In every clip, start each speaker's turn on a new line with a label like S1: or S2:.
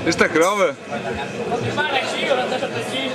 S1: Is dat grabben?
S2: Maar ik zie je dat het precies.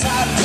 S3: We are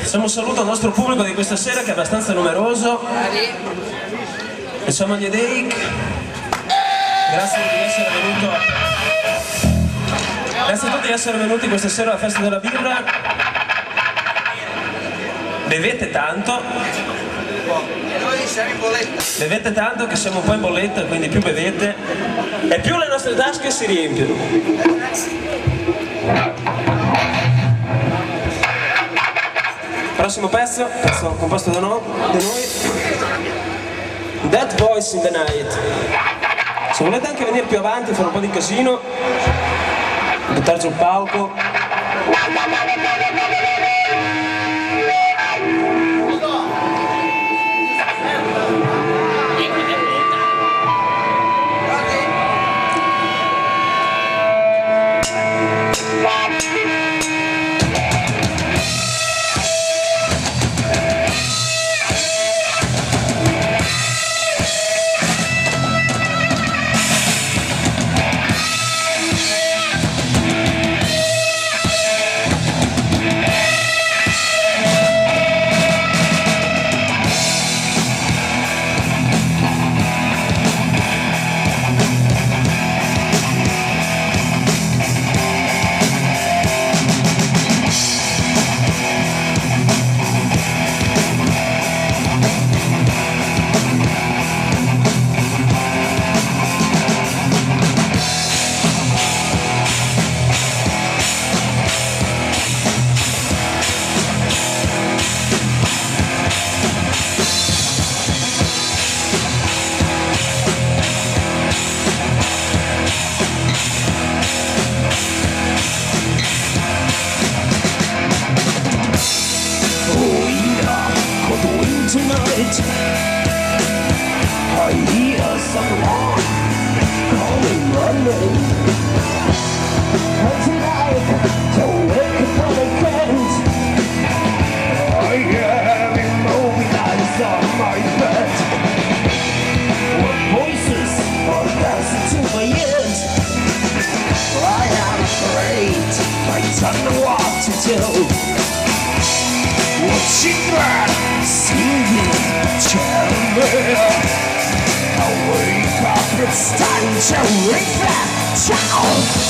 S1: Facciamo un saluto al nostro pubblico di questa sera che è abbastanza numeroso. Facciamo gli Edeik. Grazie di essere venuto. Grazie a tutti di essere venuti questa sera alla festa della birra. Bevete tanto. Bevete tanto che siamo un po' in bolletta, quindi più bevete e più le nostre tasche si riempiono. Prossimo pezzo composto da noi, That Voice in the Night. Se volete anche venire più avanti, fare un po' di casino, buttarci sul palco. Tonight, I hear someone calling my name. And tonight, to wake up again, I am immobilized on my bed. What voices are dancing to my ears? I am afraid, I don't know what to do. What children singing, tell me. I wake up, it's time to reflect. Ciao.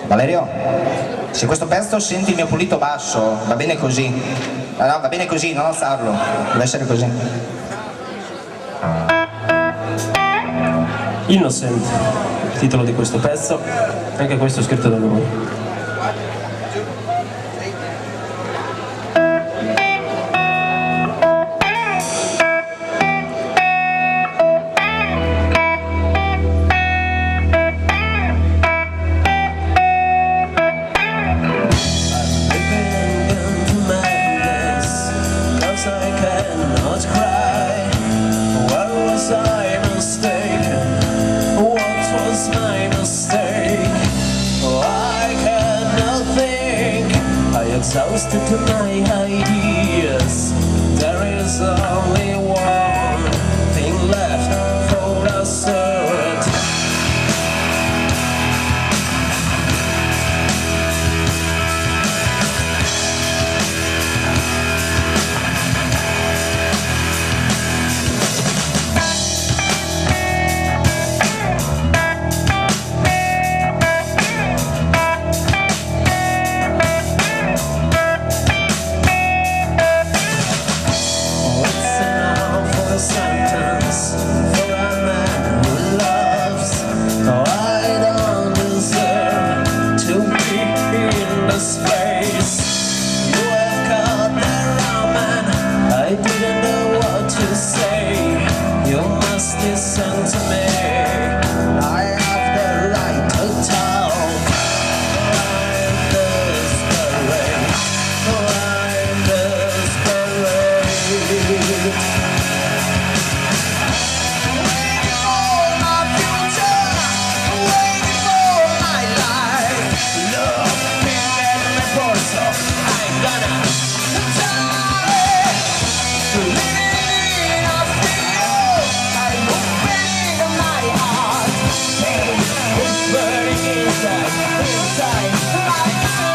S3: Valerio, se questo pezzo senti il mio pulito basso, va bene così. No, va bene così, non alzarlo, deve essere così.
S1: Innocent, il titolo di questo pezzo, anche questo è scritto da lui. Exhausted to my ideas, there is only one thing left for us. Listen to me, I have the right to talk. I'm desperate, I'm desperate. Waiting for my future, waiting for my life. Looking at my torso, I'm gonna die. Living off the earth, I'm opening my heart. Pain is burning inside my mind.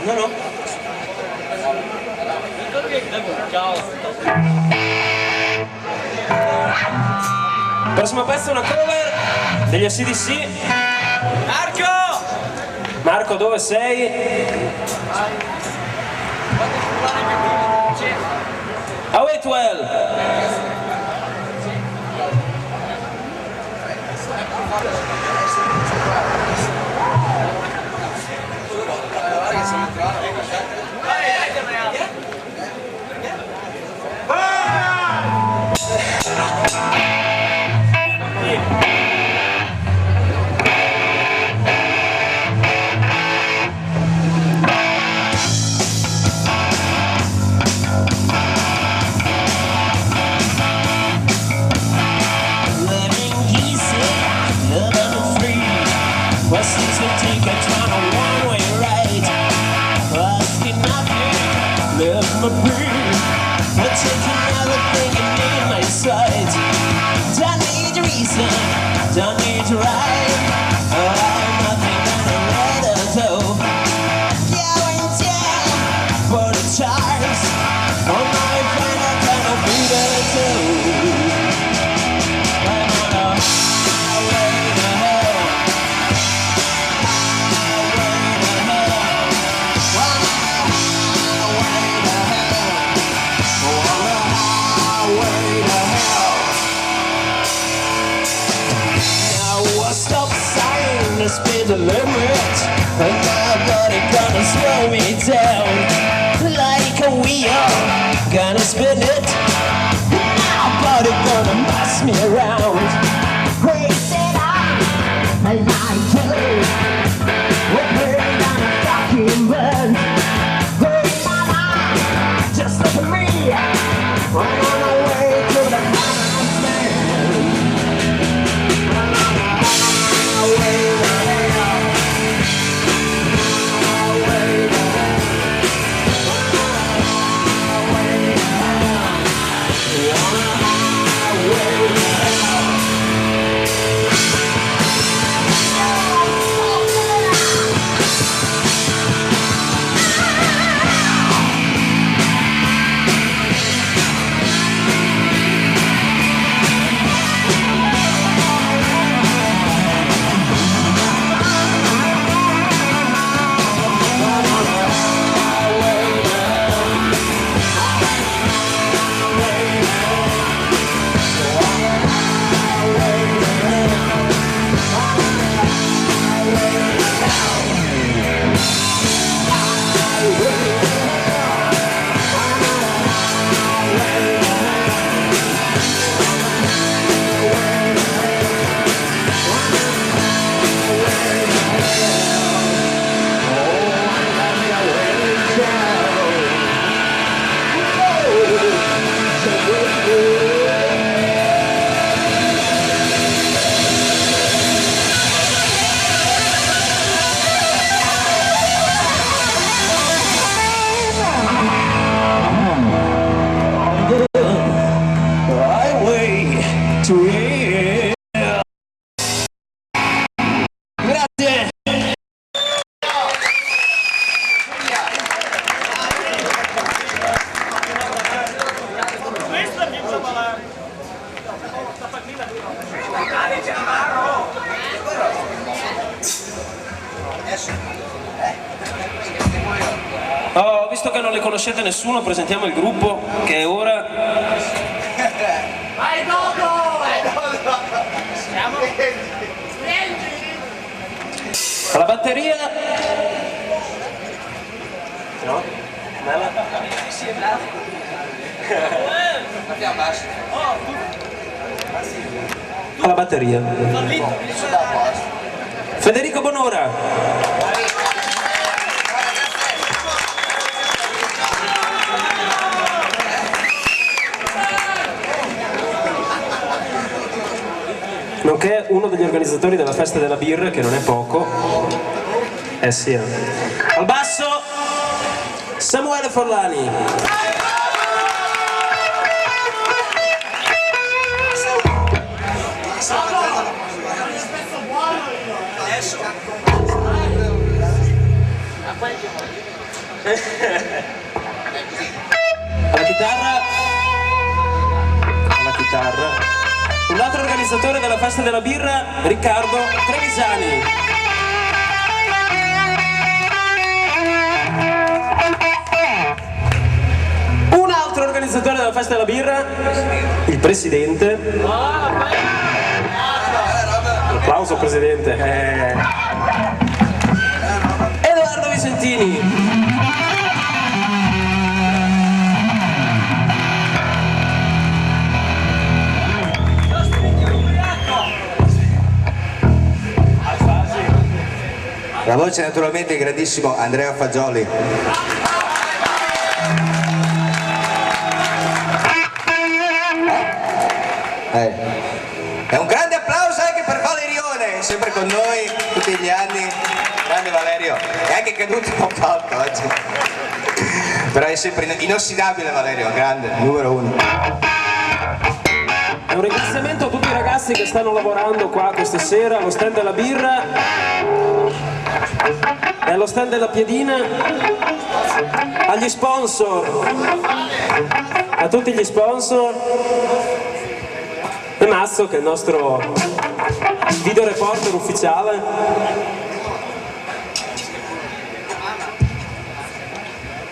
S4: No, no.
S2: Ciao.
S4: Prossimo pezzo è una cover degli AC/DC.
S2: Marco!
S4: Marco, dove sei? A Waitwell!
S5: Since we take a turn a one-way right, asking nothing, let me be. We're taking everything in my sight. Don't need a reason, don't need to rhyme. I'm nothing but a letter though. Guarantee for the charms. On my friend, I'm gonna be there too. I'm on a highway to hell. The speed limit, and nobody gonna slow me down. Like a wheel, gonna spin it. Nobody gonna mess me around. Wasted on a light too. We're burning on a fucking burn. Burning my mind, just look at me. I'm on my way to the promised land. I'm on my way.
S4: Oh, visto che non le conoscete nessuno, presentiamo il gruppo che è ora.
S1: Vai Dodo!
S4: Alla batteria. No? Alla batteria. Federico Bonora. Nonché uno degli organizzatori della festa della birra, che non è poco. Sì. Al basso, Samuele Forlani. Alla chitarra, un altro organizzatore della festa della birra, Riccardo Trevisani. Un altro organizzatore della festa della birra, il presidente. Applauso presidente. Edoardo Vicentini.
S3: La voce naturalmente il grandissimo Andrea Fagioli. E un grande applauso anche per Valerione, sempre con noi tutti gli anni. Grande Valerio, è anche caduto un po' alto oggi. Però è sempre inossidabile Valerio, grande, numero uno.
S4: Un ringraziamento a tutti i ragazzi che stanno lavorando qua questa sera allo stand della birra e allo stand della piedina, agli sponsor, a tutti gli sponsor, e Mazzo che è il nostro video reporter ufficiale.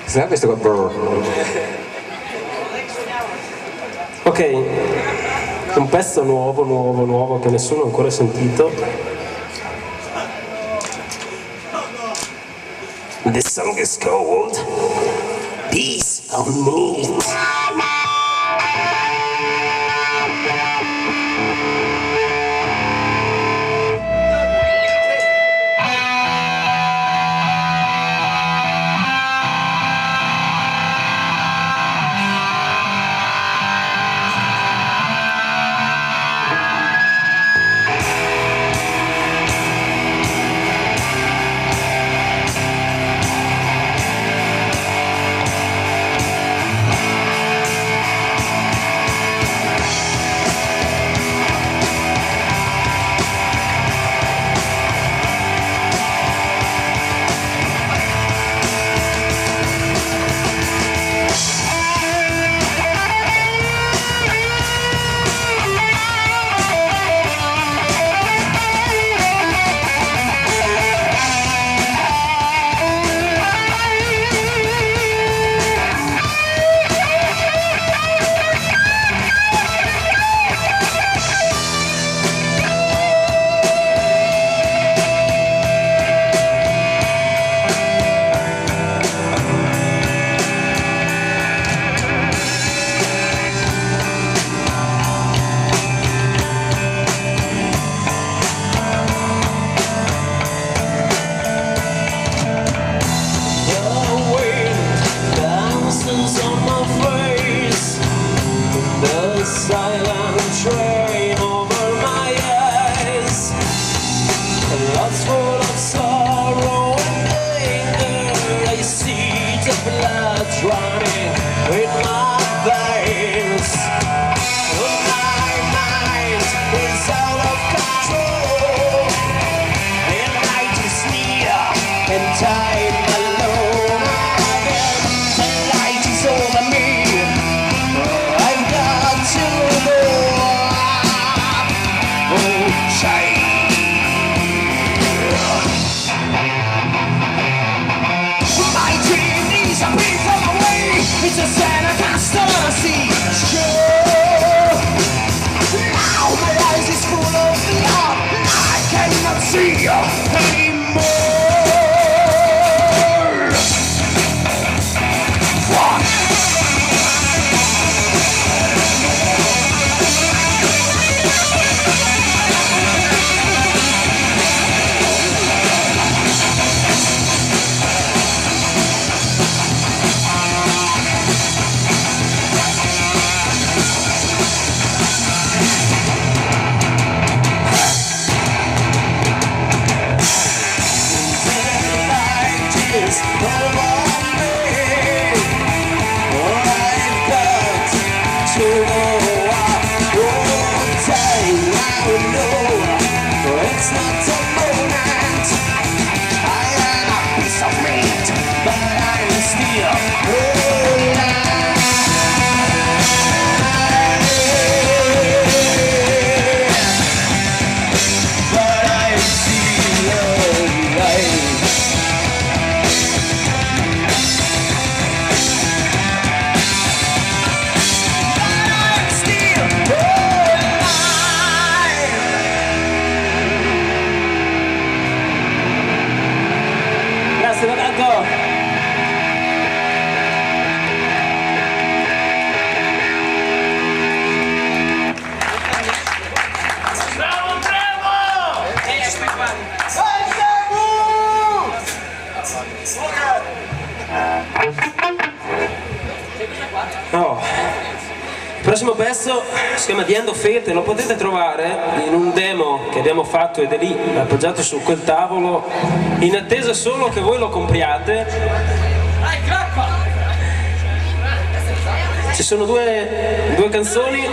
S3: Sai questo qua?
S4: Ok, un pezzo nuovo che nessuno ha ancora sentito. This song is called Peace of Meat.
S5: see it's true. Now my eyes is full of love, I cannot see you anymore. Fuck.
S4: Il prossimo pezzo si chiama The End of Fate e lo potete trovare in un demo che abbiamo fatto ed è lì appoggiato su quel tavolo in attesa solo che voi lo compriate. Ci sono due canzoni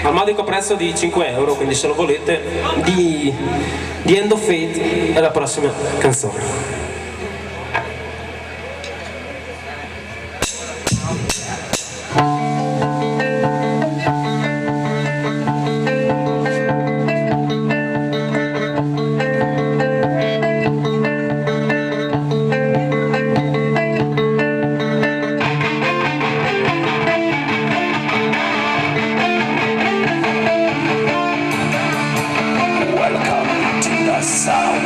S4: al modico prezzo di 5 euro, quindi se lo volete di The End of Fate è la prossima canzone.
S5: Welcome to the Sound.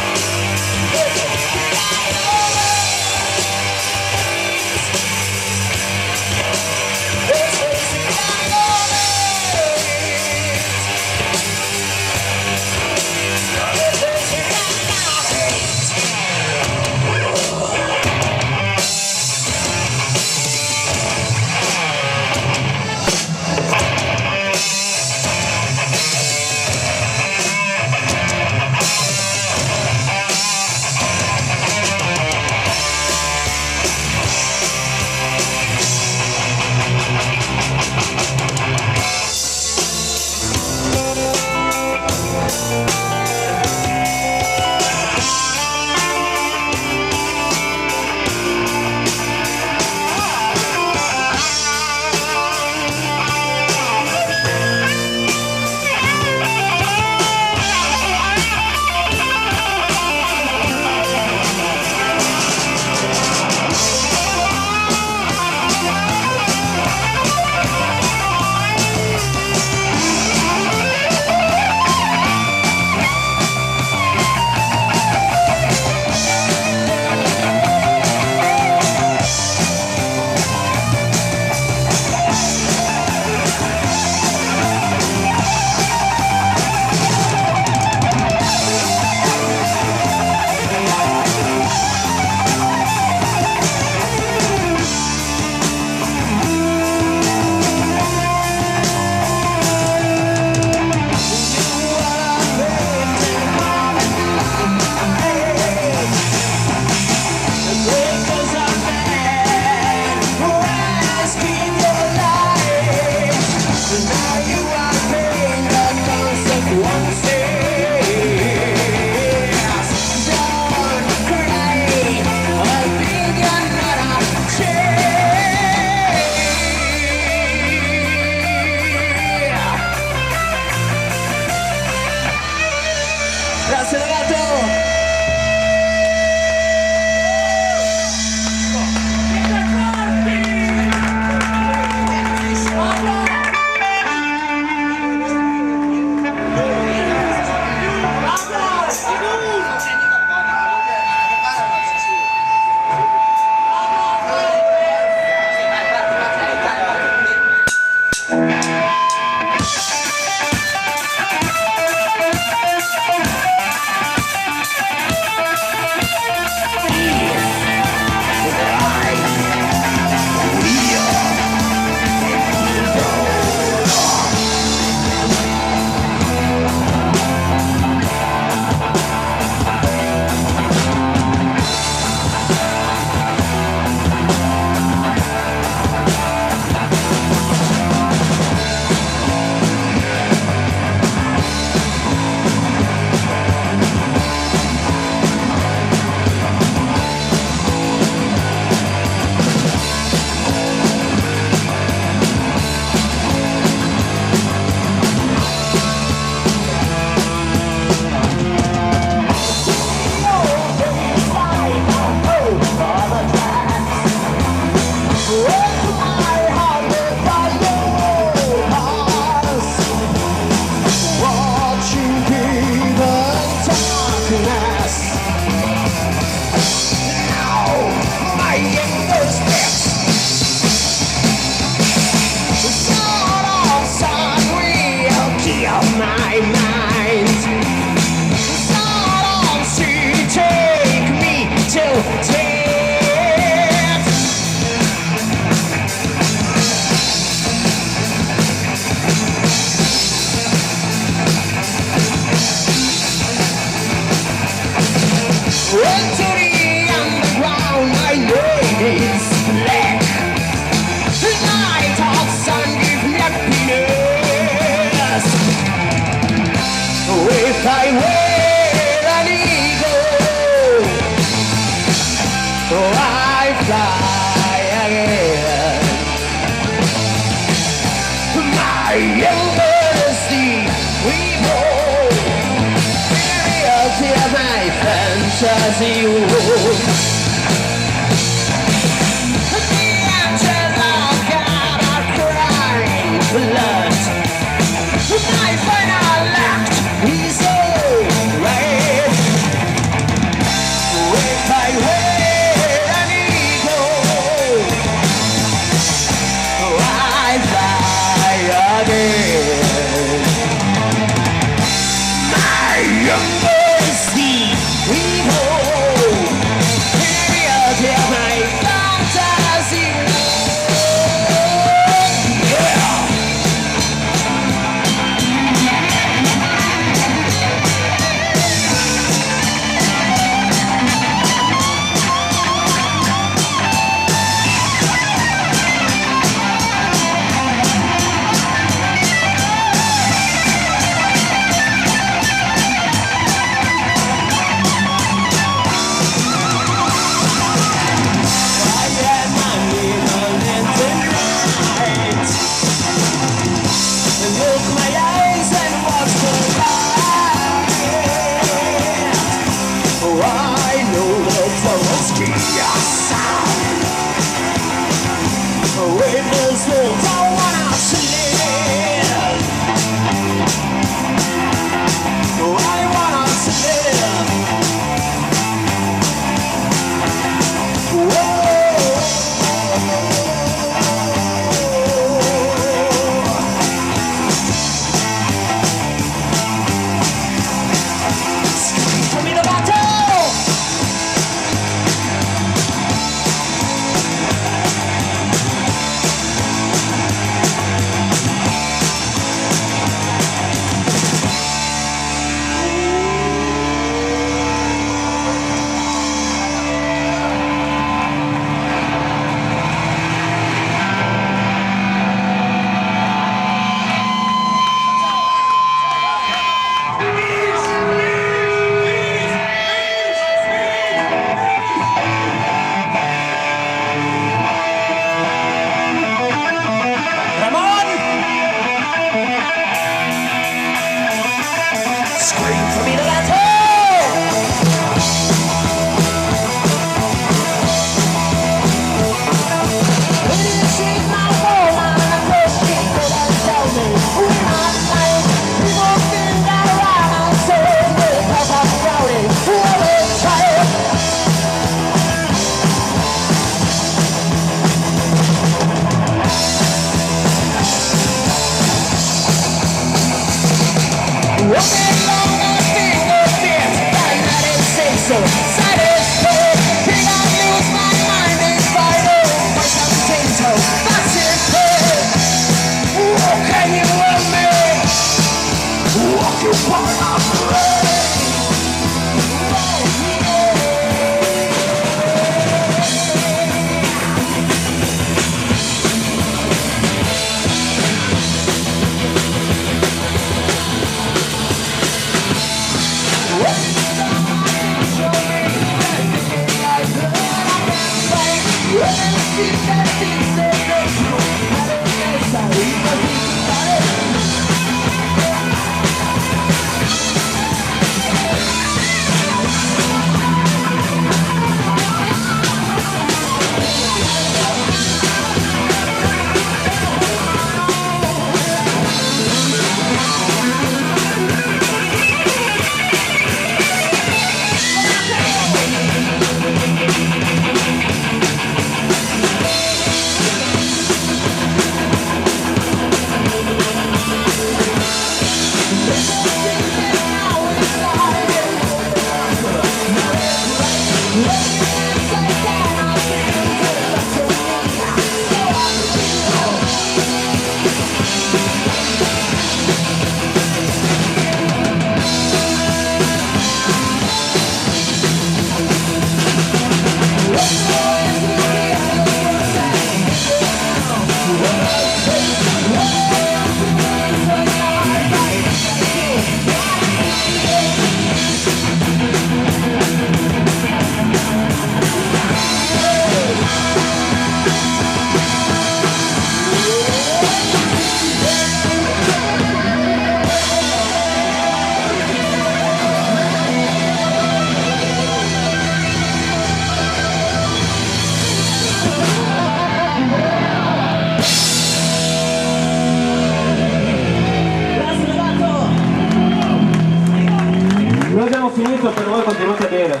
S4: Noi abbiamo finito, per voi continuate a bere.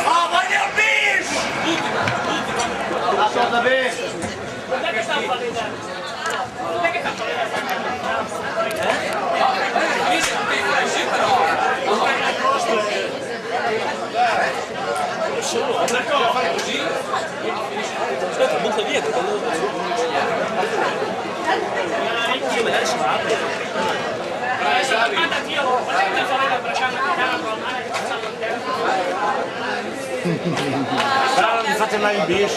S2: Oh, voglio il bis! Lascia da bere! Che sta falendo?
S4: Butta via,
S2: Però non mi fate mai il bis!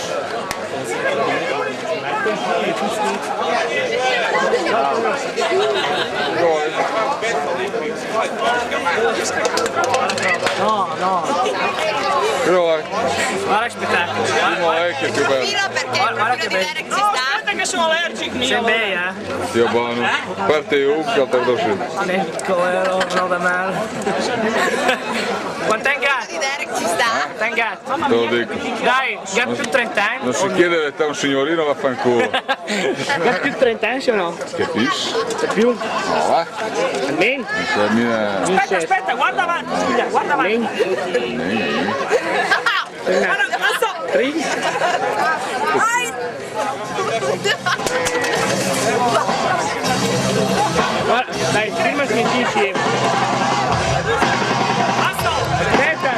S6: No. Guarda che spettacolo. Guarda che bello.
S2: Aspetta che sono allergico mio!
S6: Sei bei, eh?
S7: Ja, bano. Parte je opgehad dat er zit.
S6: Ecco, non da male. Quanto è in gatto?
S8: Derek ci sta.
S6: Quanto è in gatto?
S7: Te lo dico.
S6: Dai, gatto più 30 anni?
S7: Non si chiede l'età a un signorino, vaffanculo.
S6: Gatto più 30 anni o no?
S7: Capisci?
S6: Più?
S7: No, va.
S6: Almeno?
S2: Aspetta, guarda avanti, scusa, guarda avanti! Guarda, non so!
S6: Guarda, dai, prima smetti insieme. Aspetta.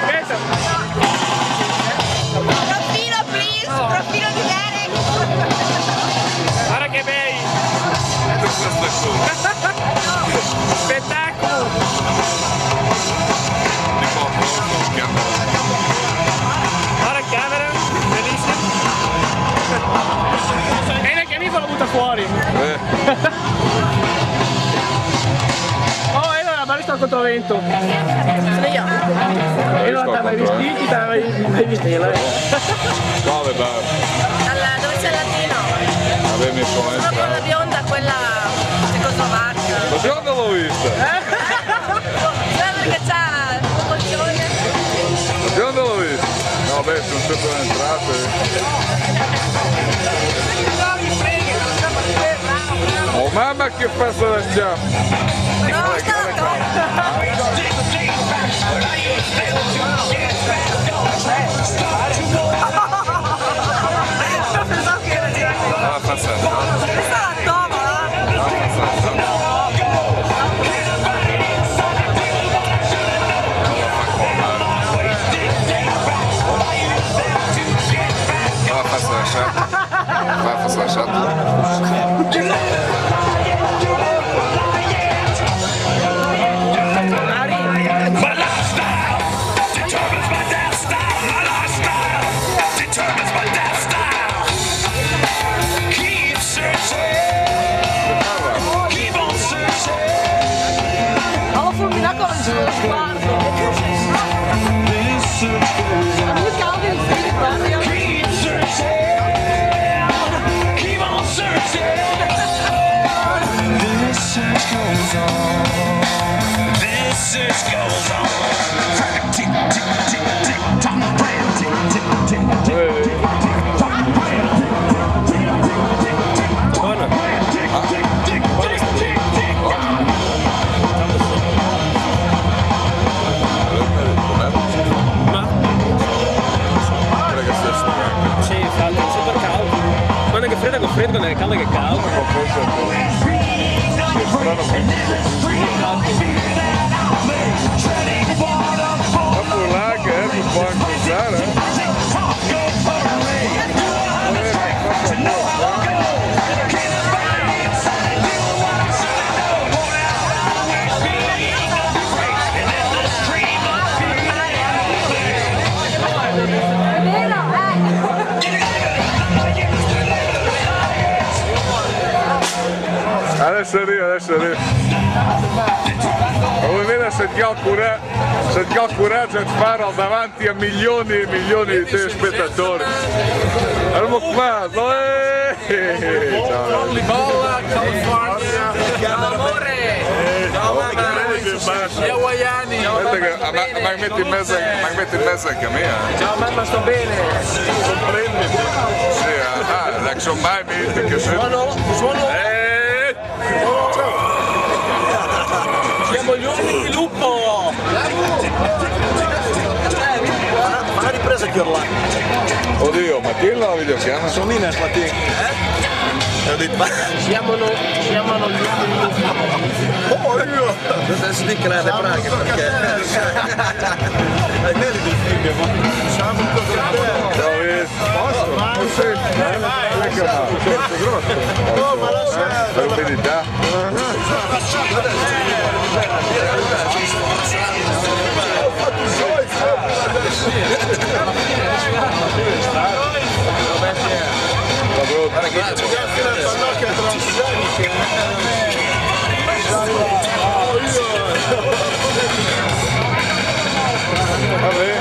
S8: Profilo, please. Profilo di Derek.
S6: Guarda che bei. Spettacolo. Guarda camera, bellissimo. Bene che amico lo butta fuori. Oh, era la barista al controvento.
S8: Sono io.
S6: E non andava vestiti, stava in vestire.
S7: Quale bar?
S8: Dove c'è il latino?
S7: Avevi messo
S8: Sono con la bionda, quella cecoslovacca.
S7: La bionda l'ho vista.
S8: Sai perché c'ha il colcione?
S7: La bionda l'ho vista. No, beh, sono sempre entrate. Oh mamma che passa la sciampa!
S8: No, sta la
S7: Ah, passata.
S8: Questa è la tomola.
S7: Va a passare la sciampa.
S2: My lifestyle determines my death style. My lifestyle
S4: freddo nelle calde che caldo.
S7: Dopo là che è un po' incrociare. Adesso arriva. Vuoi vedere se ti ho il coraggio di farlo davanti a milioni e milioni di telespettatori. Allora qua, ciao.
S2: Amore!
S7: Gli hawaiani! Ma metti in mezzo anche a me.
S2: Ciao mamma, sto bene!
S7: Comprenditi. Sì, like sono mai metti che se...
S2: Suono! Siamo gli uomini di lupo!
S9: Ma la ripresa che orla?
S7: Oddio, ma chi la videocamera?
S9: Sono lì nel patino.
S2: Siamo gli uomini di lupo!
S9: Oh, io! Non si dica le braghe perché... Hai belli del film, siamo un po'
S7: Ciao,
S9: no, ma lo sai!
S7: per l'umidità.
S9: Vabbè.